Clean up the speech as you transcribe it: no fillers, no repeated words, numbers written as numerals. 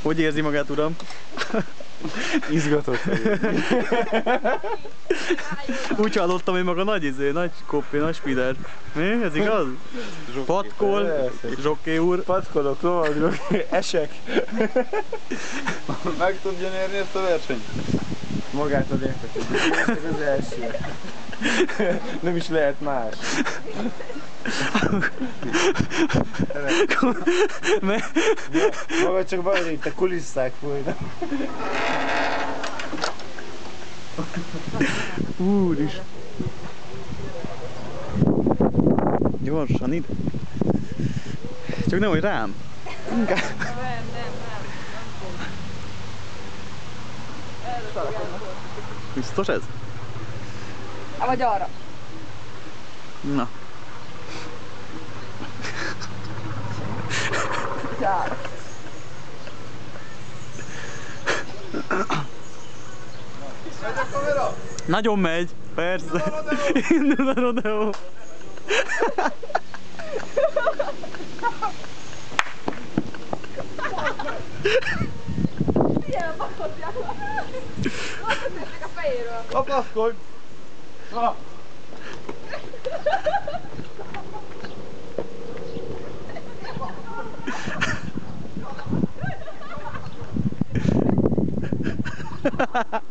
Hogy érzi magát, uram? Izgatott vagyok. Úgy hallottam, hogy maga nagy koppi, nagy spider. Mi? Ez igaz? Patkol, zsokké úr. Patkolok, lovaglok, esek. Meg tudja nyerni ezt a versenyt? Magától értek, az első. Nem is lehet más. Maga csak baj, itt a kulisszák folynak. Úr is. Gyorsan ide. Csak nehogy rám. Inkább. Biztos ez? Vagy arra. Na. Jár. Megy a kamera? Nagyon megy, persze. Indul a rodeo. Ilyen bakotják. Bakotják a fejéről. Kapaszkodj! Na! Ha ha ha!